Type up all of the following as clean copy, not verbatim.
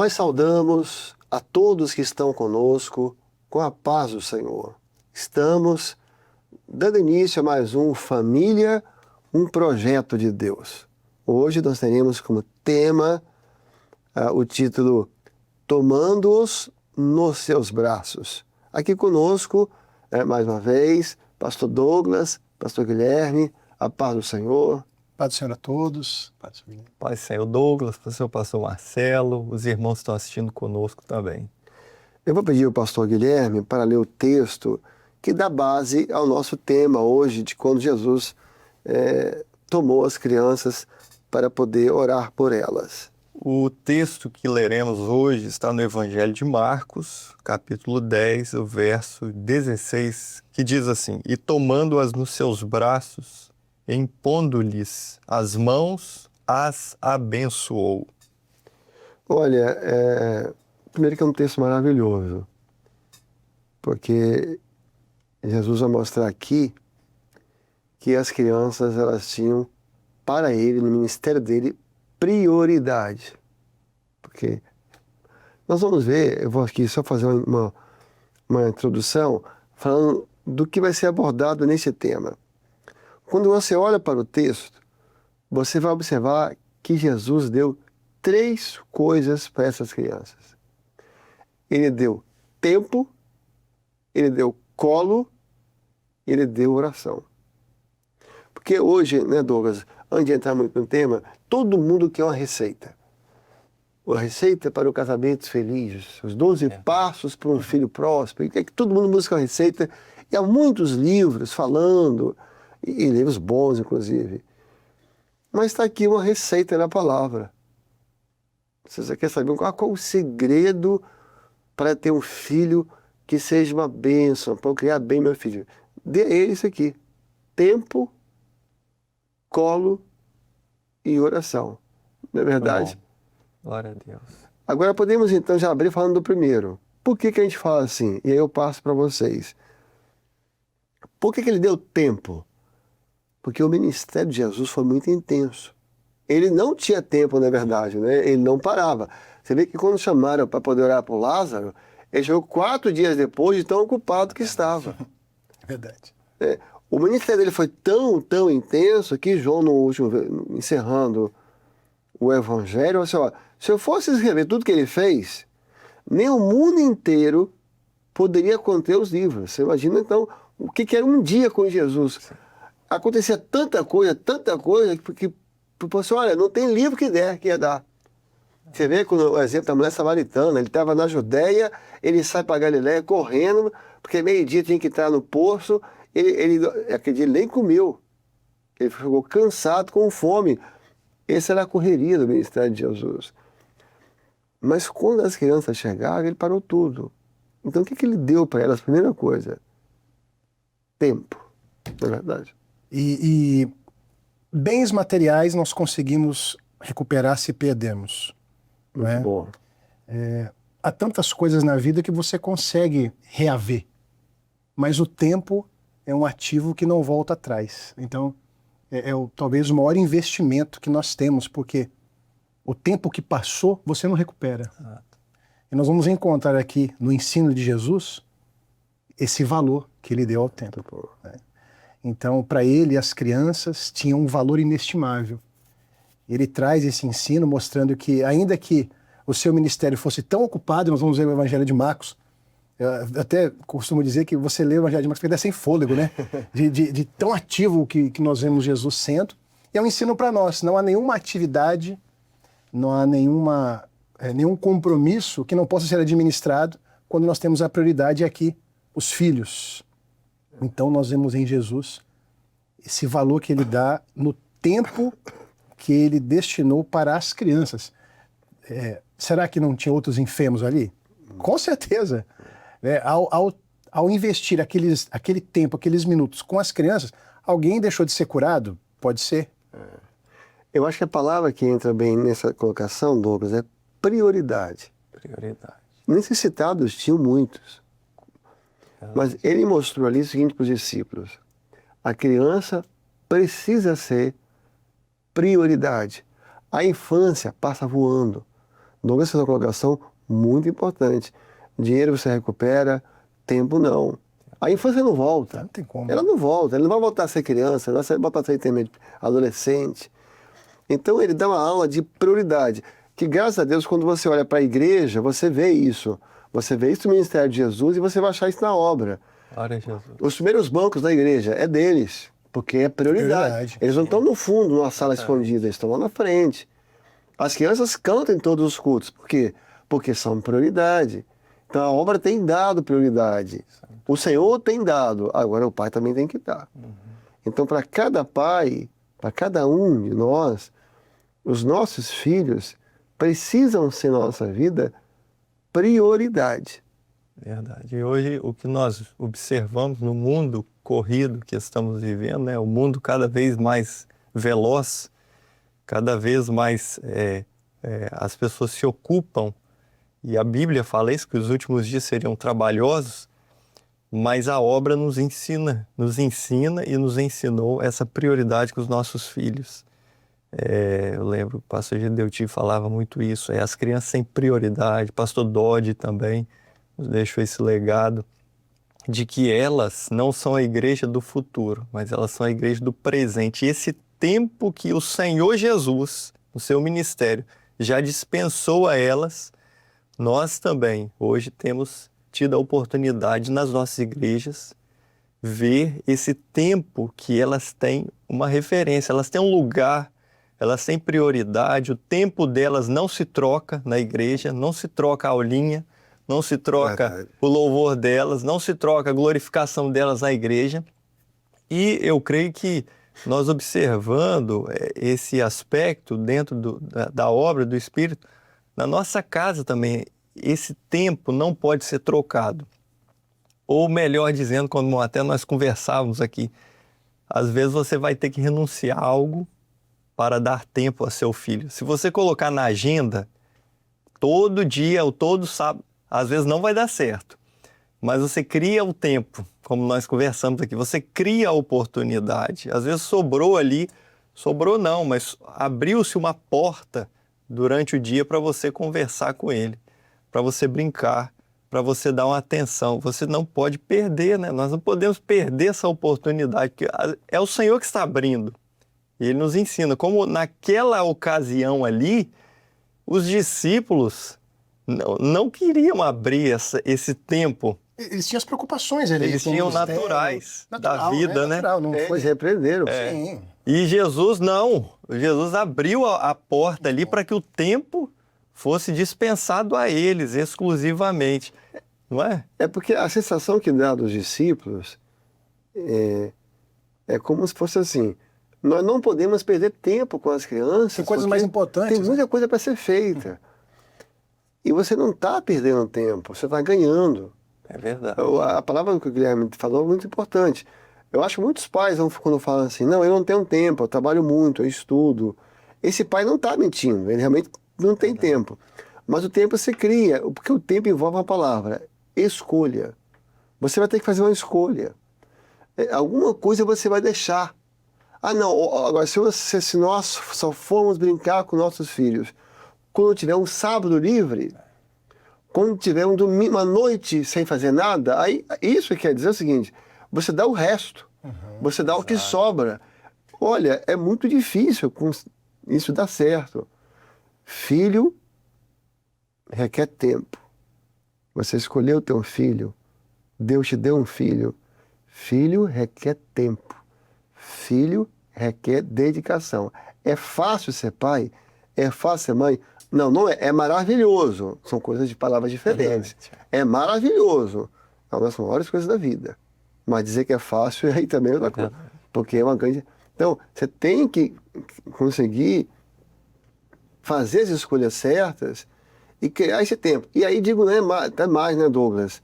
Nós saudamos a todos que estão conosco com a paz do Senhor. Estamos dando início a mais um Família, um projeto de Deus. Hoje nós teremos como tema o título Tomando-os nos seus braços. Aqui conosco, mais uma vez, Pastor Douglas, Pastor Guilherme, a paz do Senhor. Paz do Senhor a todos. Paz do Senhor. Paz do Senhor Douglas, pastor Marcelo, os irmãos que estão assistindo conosco também. Eu vou pedir ao pastor Guilherme para ler o texto que dá base ao nosso tema hoje, de quando Jesus tomou as crianças para poder orar por elas. O texto que leremos hoje está no Evangelho de Marcos, capítulo 10, o verso 16, que diz assim: E tomando-as nos seus braços, impondo-lhes as mãos, as abençoou. Olha, primeiro que é um texto maravilhoso, porque Jesus vai mostrar aqui que as crianças, elas tinham para ele, no ministério dele, prioridade. Porque nós vamos ver, eu vou aqui só fazer uma introdução falando do que vai ser abordado nesse tema. Quando você olha para o texto, você vai observar que Jesus deu 3 coisas para essas crianças. Ele deu tempo, ele deu colo, ele deu oração. Porque hoje, né, Douglas, antes de entrar muito no tema, todo mundo quer uma receita. A receita para o casamento feliz, os 12 passos para um filho próspero. É que todo mundo busca uma receita. E há muitos livros falando, e livros bons, inclusive. Mas está aqui uma receita na palavra. Você quer saber qual o segredo para ter um filho que seja uma bênção, para eu criar bem meu filho? Dê a ele isso aqui: tempo, colo e oração. Não é verdade? Bom, glória a Deus. Agora podemos então já abrir falando do primeiro. Por que a gente fala assim? E aí eu passo para vocês. Por que ele deu tempo? Porque o ministério de Jesus foi muito intenso. Ele não tinha tempo, na verdade, né? Ele não parava. Você vê que quando chamaram para poder orar por Lázaro, ele chegou 4 dias depois de tão ocupado que estava. É verdade. O ministério dele foi tão intenso que João, no último, encerrando o Evangelho, assim, ó, se eu fosse escrever tudo que ele fez, nem o mundo inteiro poderia conter os livros. Você imagina, então, o que era um dia com Jesus. Acontecia tanta coisa, que você, olha, não tem livro que ia dar. Você vê o exemplo da mulher samaritana, ele estava na Judéia, ele sai para Galiléia correndo, porque meio-dia tinha que estar no poço, aquele dia ele nem comeu. Ele ficou cansado, com fome. Essa era a correria do ministério de Jesus. Mas quando as crianças chegaram, ele parou tudo. Então o que ele deu para elas? Primeira coisa: tempo. Não é verdade? E bens materiais nós conseguimos recuperar se perdermos. Não é? Bom. Há tantas coisas na vida que você consegue reaver, mas o tempo é um ativo que não volta atrás. Então, talvez o maior investimento que nós temos, porque o tempo que passou, você não recupera. E nós vamos encontrar aqui, no ensino de Jesus, esse valor que ele deu ao tempo. Né? Então, para ele, as crianças tinham um valor inestimável. Ele traz esse ensino mostrando que, ainda que o seu ministério fosse tão ocupado, nós vamos ver o Evangelho de Marcos, eu até costumo dizer que você lê o Evangelho de Marcos fica sem fôlego, né? De tão ativo que nós vemos Jesus sendo. E é um ensino para nós. Não há nenhuma atividade, não há nenhum compromisso que não possa ser administrado quando nós temos a prioridade aqui, os filhos. Então nós vemos em Jesus esse valor que ele dá no tempo que ele destinou para as crianças. Será que não tinha outros enfermos ali? Com certeza. Ao investir aquele tempo, aqueles minutos com as crianças, alguém deixou de ser curado? Pode ser. Eu acho que a palavra que entra bem nessa colocação, Douglas, é prioridade. Prioridade. Necessitados tinham muitos. Mas ele mostrou ali o seguinte para os discípulos: a criança precisa ser prioridade. A infância passa voando. Douglas fez uma colocação muito importante. Dinheiro você recupera, tempo não. A infância não volta. Não tem como. Ela não volta, ela não vai voltar a ser criança, ela vai voltar a ser intermédio, adolescente. Então ele dá uma aula de prioridade, que graças a Deus, quando você olha para a igreja, você vê isso. Você vê isso no ministério de Jesus e você vai achar isso na obra. Glória a Jesus. Os primeiros bancos da igreja é deles, porque é prioridade. Prioridade. Eles não estão no fundo, numa sala escondida, eles estão lá na frente. As crianças cantam em todos os cultos. Por quê? Porque são prioridade. Então a obra tem dado prioridade. O Senhor tem dado, agora o Pai também tem que dar. Então para cada pai, para cada um de nós, os nossos filhos precisam ser na nossa vida prioridade. Verdade. E hoje o que nós observamos no mundo corrido que estamos vivendo, né? O mundo cada vez mais veloz, cada vez mais as pessoas se ocupam, e a Bíblia fala isso, que os últimos dias seriam trabalhosos, mas a obra nos ensina e nos ensinou essa prioridade com os nossos filhos. Eu lembro que o pastor Gedeuti falava muito isso, as crianças têm prioridade, pastor Dodge também nos deixou esse legado de que elas não são a igreja do futuro, mas elas são a igreja do presente. E esse tempo que o Senhor Jesus, no seu ministério, já dispensou a elas, nós também hoje temos tido a oportunidade nas nossas igrejas ver esse tempo que elas têm uma referência, elas têm um lugar, elas têm prioridade, o tempo delas não se troca na igreja, não se troca a aulinha, não se troca o louvor delas, não se troca a glorificação delas na igreja. E eu creio que nós observando esse aspecto dentro da obra do Espírito, na nossa casa também, esse tempo não pode ser trocado. Ou melhor dizendo, como até nós conversávamos aqui, às vezes você vai ter que renunciar a algo para dar tempo a seu filho. Se você colocar na agenda, todo dia ou todo sábado, às vezes não vai dar certo. Mas você cria o tempo, como nós conversamos aqui, você cria a oportunidade. Às vezes sobrou ali, sobrou não, mas abriu-se uma porta durante o dia para você conversar com ele, para você brincar, para você dar uma atenção. Você não pode perder, né? Nós não podemos perder essa oportunidade, porque é o Senhor que está abrindo. E Ele nos ensina, como naquela ocasião ali, os discípulos não queriam abrir esse tempo. Eles tinham as preocupações ali. Eles tinham naturais da vida, né? Natural, não foi? Eles repreenderam. Sim. E Jesus não. Jesus abriu a porta ali para que o tempo fosse dispensado a eles exclusivamente. Não é? É porque a sensação que dá dos discípulos é como se fosse assim: nós não podemos perder tempo com as crianças. Tem coisas porque mais importantes. Tem muita coisa para ser feita. E você não está perdendo tempo, você está ganhando. É verdade. A palavra que o Guilherme falou é muito importante. Eu acho que muitos pais, quando falam assim, não, eu não tenho tempo, eu trabalho muito, eu estudo. Esse pai não está mentindo, ele realmente não tem tempo. Mas o tempo se cria, porque o tempo envolve uma palavra, escolha. Você vai ter que fazer uma escolha. Alguma coisa você vai deixar. Ah, não, agora se nós só formos brincar com nossos filhos, quando tiver um sábado livre, quando tiver um domingo, uma noite sem fazer nada, aí isso quer dizer o seguinte: você dá o resto, você dá o que sobra. Olha, é muito difícil isso dar certo. Filho requer tempo. Você escolheu ter um filho, Deus te deu um filho. Filho requer tempo. Filho requer dedicação. É fácil ser pai? É fácil ser mãe? Não, não é. É maravilhoso. São coisas de palavras diferentes. É maravilhoso. É uma das maiores coisas da vida. Mas dizer que é fácil, aí também é outra coisa. Porque é uma grande... Então, você tem que conseguir fazer as escolhas certas e criar esse tempo. E aí digo, né, até mais, né, Douglas?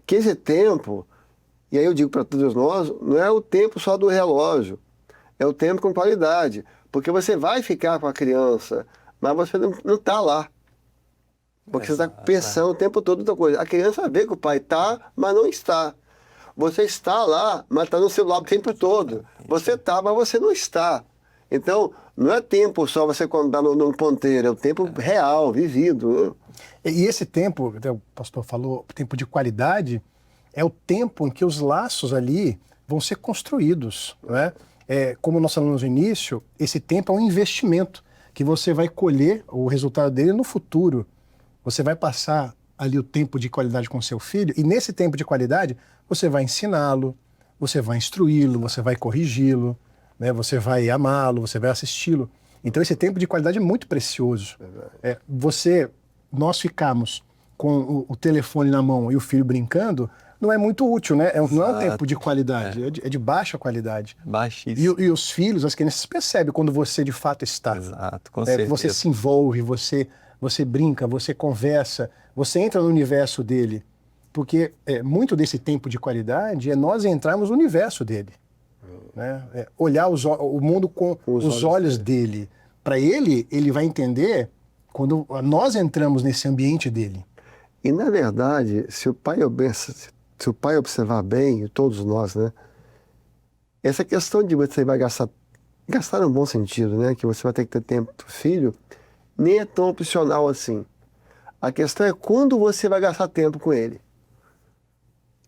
Que esse tempo, e aí eu digo para todos nós, não é o tempo só do relógio. É o tempo com qualidade. Porque você vai ficar com a criança, mas você não está lá. Porque você está pensando o tempo todo outra coisa. A criança vê que o pai está, mas não está. Você está lá, mas está no celular o tempo todo. Você está, mas você não está. Então, não é tempo só você contar no ponteiro, é o tempo real, vivido. E esse tempo, até o pastor falou, tempo de qualidade, é o tempo em que os laços ali vão ser construídos, né? Como nós falamos no início, esse tempo é um investimento que você vai colher o resultado dele no futuro. Você vai passar ali o tempo de qualidade com seu filho, e nesse tempo de qualidade você vai ensiná-lo, você vai instruí-lo, você vai corrigi-lo, né? Você vai amá-lo, você vai assisti-lo. Então esse tempo de qualidade é muito precioso. Nós ficamos com o telefone na mão e o filho brincando, não é muito útil, né? Não é um tempo de qualidade, é de baixa qualidade. Baixíssimo. E os filhos, as crianças percebem quando você de fato está. Exato, com certeza. Você se envolve, você brinca, você conversa, você entra no universo dele. Porque muito desse tempo de qualidade é nós entrarmos no universo dele. Né? Olhar o mundo com os olhos dele. Para ele vai entender quando nós entramos nesse ambiente dele. E, na verdade, se o pai observar bem, e todos nós, né? Essa questão de você vai gastar no bom sentido, né? Que você vai ter que ter tempo para o filho, nem é tão opcional assim. A questão é quando você vai gastar tempo com ele.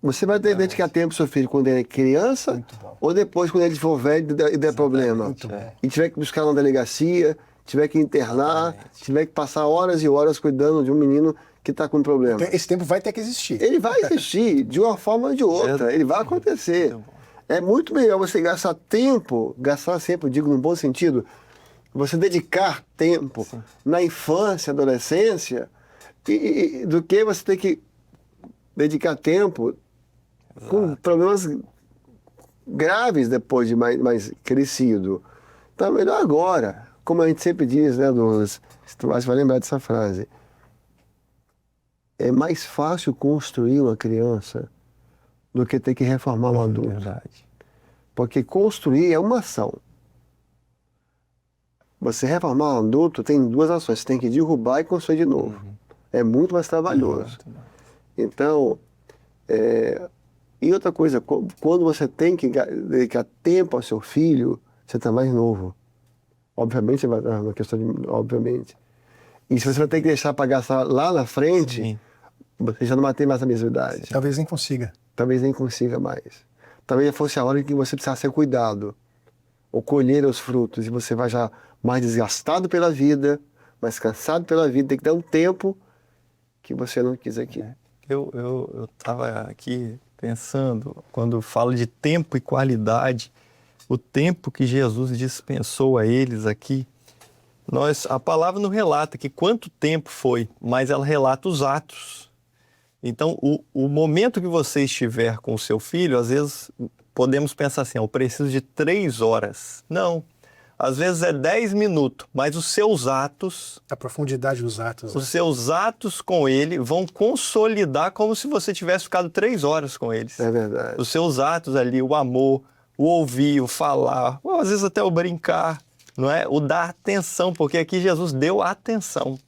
Você vai dedicar tempo ao seu filho quando ele é criança ou depois quando ele for velho e der problema? E tiver que buscar uma delegacia, tiver que internar, tiver que passar horas e horas cuidando de um menino que está com problema. Então, esse tempo vai ter que existir. Ele vai existir de uma forma ou de outra, ele vai acontecer. É muito melhor você gastar sempre, eu digo no bom sentido, você dedicar tempo na infância, adolescência, do que você ter que dedicar tempo com problemas graves depois de mais crescido. Então é melhor agora. Como a gente sempre diz, né, Douglas? Você vai lembrar dessa frase. É mais fácil construir uma criança do que ter que reformar um adulto. Verdade. Porque construir é uma ação. Você reformar um adulto tem duas ações. Você tem que derrubar e construir de novo. É muito mais trabalhoso. Então, e outra coisa, quando você tem que dedicar tempo ao seu filho, você está mais novo. Obviamente, vai dar uma questão de... Obviamente. E se você vai ter que deixar para gastar lá na frente, você já não tem mais a mesma idade. Talvez nem consiga. Talvez nem consiga mais. Talvez fosse a hora em que você precisasse ser cuidado, ou colher os frutos, e você vai já mais desgastado pela vida, mais cansado pela vida, tem que dar um tempo que você não quis aqui. Eu estava aqui pensando, quando falo de tempo e qualidade, o tempo que Jesus dispensou a eles aqui, a palavra não relata que quanto tempo foi, mas ela relata os atos. Então, o momento que você estiver com o seu filho, às vezes podemos pensar assim, eu preciso de 3 horas. Não, às vezes é 10 minutos, mas os seus atos... A profundidade dos atos. Os seus atos com ele vão consolidar como se você tivesse ficado 3 horas com eles. É verdade. Os seus atos ali, o amor, o ouvir, o falar, ou às vezes até o brincar, não é? O dar atenção, porque aqui Jesus deu atenção.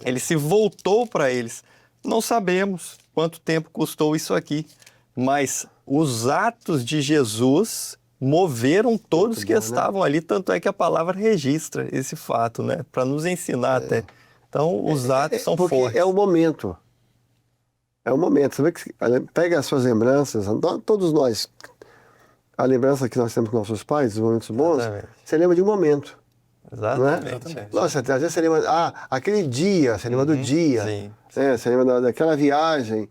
Ele se voltou para eles. Não sabemos quanto tempo custou isso aqui, mas os atos de Jesus moveram todos que estavam ali, tanto é que a palavra registra esse fato, né? Para nos ensinar até. Então, os atos são porque fortes. É o momento. É o momento. Você vê que pega as suas lembranças, todos nós, a lembrança que nós temos com nossos pais, os momentos bons, você lembra de um momento. Exatamente. Não é? Nossa, às vezes você lembra, aquele dia, você lembra do dia, sim. Você lembra daquela viagem,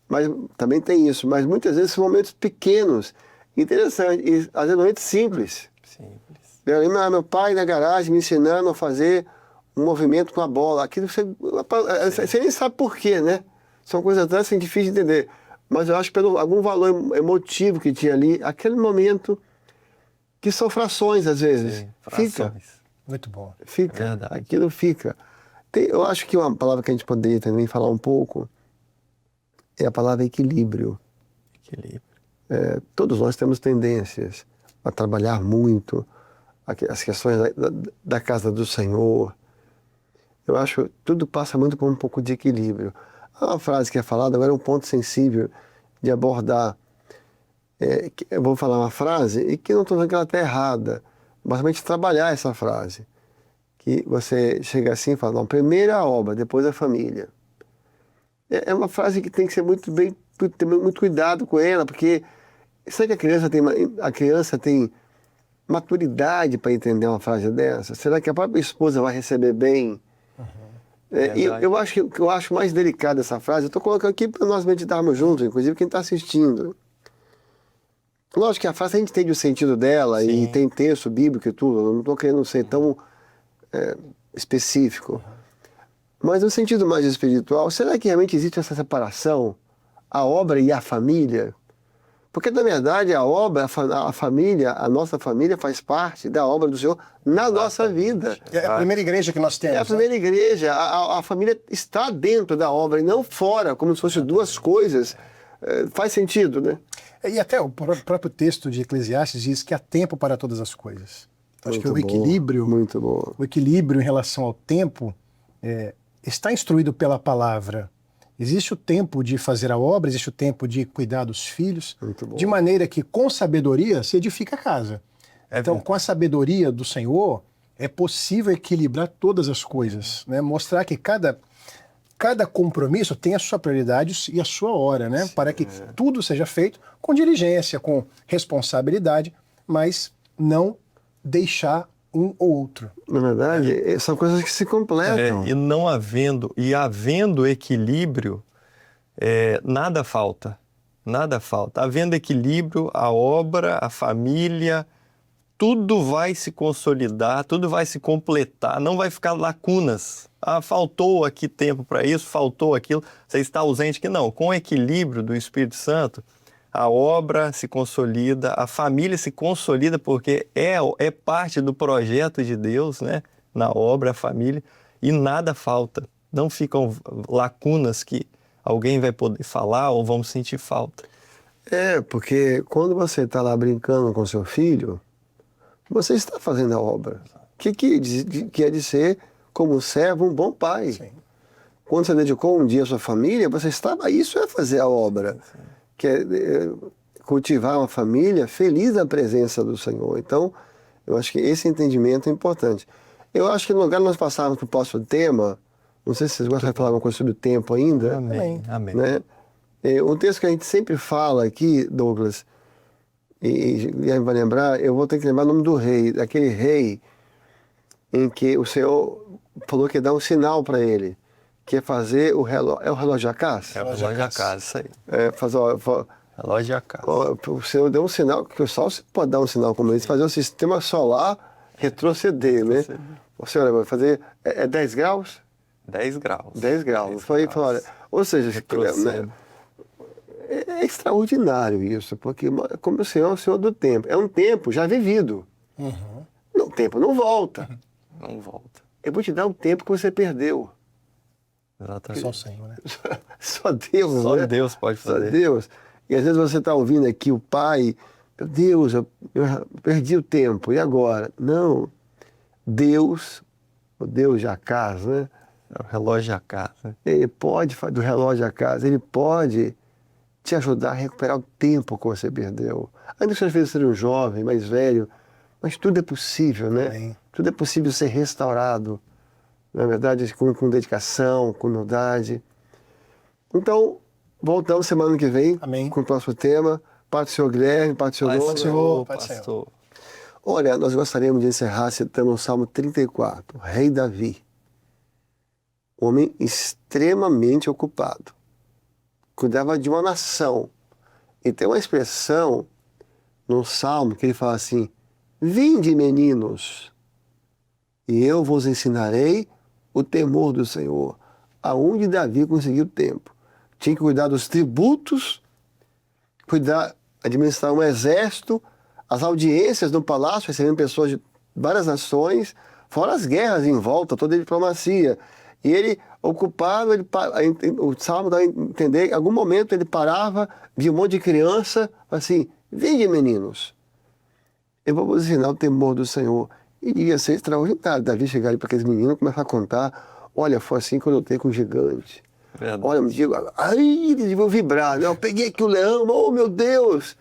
mas também tem isso, mas muitas vezes são momentos pequenos, interessantes, e às vezes momentos simples. Eu lembro meu pai na garagem me ensinando a fazer um movimento com a bola, aquilo você nem sabe por quê, né? São coisas até assim, difíceis de entender, mas eu acho que pelo algum valor emotivo que tinha ali, aquele momento, que são frações às vezes, Sim, frações. Fica. Muito bom. Fica, Verdade. aquilo fica. Eu acho que uma palavra que a gente poderia também falar um pouco é a palavra equilíbrio. Equilíbrio. Todos nós temos tendências a trabalhar muito, as questões da casa do Senhor. Eu acho que tudo passa muito por um pouco de equilíbrio. Há uma frase que é falada, agora é um ponto sensível de abordar. Eu vou falar uma frase e que não estou dizendo que ela está errada, basicamente trabalhar essa frase. Que você chega assim e fala, não, primeiro a obra, depois a família. É uma frase que tem que ser ter muito cuidado com ela, porque será que a criança tem maturidade para entender uma frase dessa? Será que a própria esposa vai receber bem? Eu acho que eu acho mais delicado essa frase, eu estou colocando aqui para nós meditarmos juntos, inclusive quem está assistindo. Lógico que a frase a gente entende o sentido dela, Sim. e tem texto bíblico e tudo, eu não estou querendo ser tão específico. Mas no sentido mais espiritual, será que realmente existe essa separação? A obra e a família? Porque, na verdade, a obra, a família, a nossa família faz parte da obra do Senhor na nossa vida. É a primeira igreja que nós temos. É a primeira igreja. A família está dentro da obra e não fora, como se fossem duas coisas. Faz sentido, né? E até o próprio texto de Eclesiastes diz que há tempo para todas as coisas. Acho que o equilíbrio, muito bom. O equilíbrio em relação ao tempo está instruído pela palavra. Existe o tempo de fazer a obra, existe o tempo de cuidar dos filhos, de maneira que com sabedoria se edifica a casa. Então, com a sabedoria do Senhor, é possível equilibrar todas as coisas, né? Mostrar que cada compromisso tem a sua prioridade e a sua hora, né? Para que tudo seja feito com diligência, com responsabilidade, mas não deixar um ou outro. Na verdade, são coisas que se completam. E não havendo equilíbrio, nada falta. Nada falta. Havendo equilíbrio, a obra, a família, tudo vai se consolidar, tudo vai se completar, não vai ficar lacunas. Faltou aqui tempo para isso, faltou aquilo, você está ausente aqui. Não, com o equilíbrio do Espírito Santo, a obra se consolida, a família se consolida, porque é parte do projeto de Deus, né? Na obra, a família, e nada falta. Não ficam lacunas que alguém vai poder falar ou vão sentir falta. Porque quando você está lá brincando com seu filho, você está fazendo a obra. Que é de ser, como servo, um bom pai. Sim. Quando você dedicou um dia à sua família, você estava... Isso é fazer a obra. Sim. Que é cultivar uma família feliz na presença do Senhor. Então, eu acho que esse entendimento é importante. Eu acho que no lugar de nós passarmos para o próximo tema, não sei se vocês gostam de falar alguma coisa sobre o tempo ainda. Amém. Amém. Né? Um texto que a gente sempre fala aqui, Douglas, e vai lembrar, eu vou ter que lembrar o nome do rei, daquele rei em que o Senhor falou que ia dar um sinal para ele, que é fazer o relógio. É o relógio de Acás? É o relógio de Acás, isso aí. Relógio de Acás. O Senhor deu um sinal, que o Sol pode dar um sinal como esse, fazer o sistema solar retroceder, né? O Senhor vai fazer. 10 graus? 10 graus. 10 graus. Olha, ou seja, né, é extraordinário isso, porque como o Senhor é o Senhor do tempo. É um tempo já vivido. O tempo não volta. Não volta. Eu vou te dar o tempo que você perdeu. Exatamente. Só o Senhor, né? Só Deus, Só né? Deus pode fazer. Só Deus. E às vezes você está ouvindo aqui o pai, meu Deus, eu perdi o tempo, e agora? Não. Deus, o Deus de Acás, né? É o relógio de Acás, né? Ele pode, do relógio de Acás, ele pode te ajudar a recuperar o tempo que você perdeu. Ainda que você às vezes seja um jovem, mais velho, mas tudo é possível, né? Sim. Tudo é possível ser restaurado. Na verdade, com dedicação, com humildade. Então, voltamos semana que vem. Amém. Com o próximo tema. Paz do Senhor Guilherme, paz do Senhor Douglas. Pastor. Olha, nós gostaríamos de encerrar citando o Salmo 34, Rei Davi. Homem extremamente ocupado. Cuidava de uma nação. E tem uma expressão no Salmo que ele fala assim, vinde, meninos, e eu vos ensinarei o temor do Senhor. Aonde Davi conseguiu tempo? Tinha que cuidar dos tributos, administrar um exército, as audiências no palácio, recebendo pessoas de várias nações, fora as guerras em volta, toda a diplomacia. E ele, ocupado, o Salmo dá a entender, em algum momento ele parava, via um monte de criança, assim, vinde, meninos, eu vou vos ensinar o temor do Senhor. E ia ser extraordinário. Davi chegar ali para aqueles meninos e começar a contar, olha, foi assim que eu lutei com o gigante. Verdade. Olha, me digo, ai, eles vão vibrar, eu peguei aqui o leão, oh meu Deus!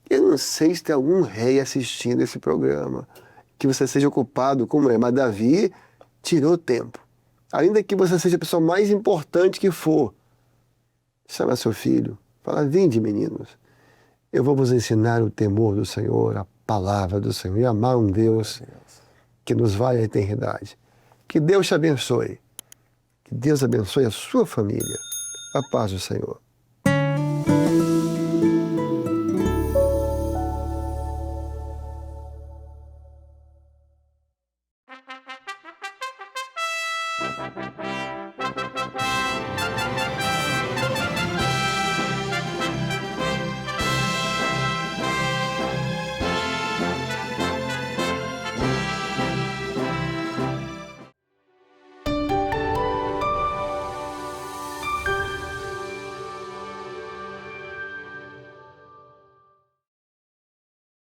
Eu não sei se tem algum rei assistindo esse programa que você seja ocupado como é, mas Davi tirou tempo. Ainda que você seja a pessoa mais importante que for, chama seu filho, fala: vinde, meninos, eu vou vos ensinar o temor do Senhor, a palavra do Senhor, e amar um Deus que nos vai à eternidade. Que Deus te abençoe. Que Deus abençoe a sua família. A paz do Senhor.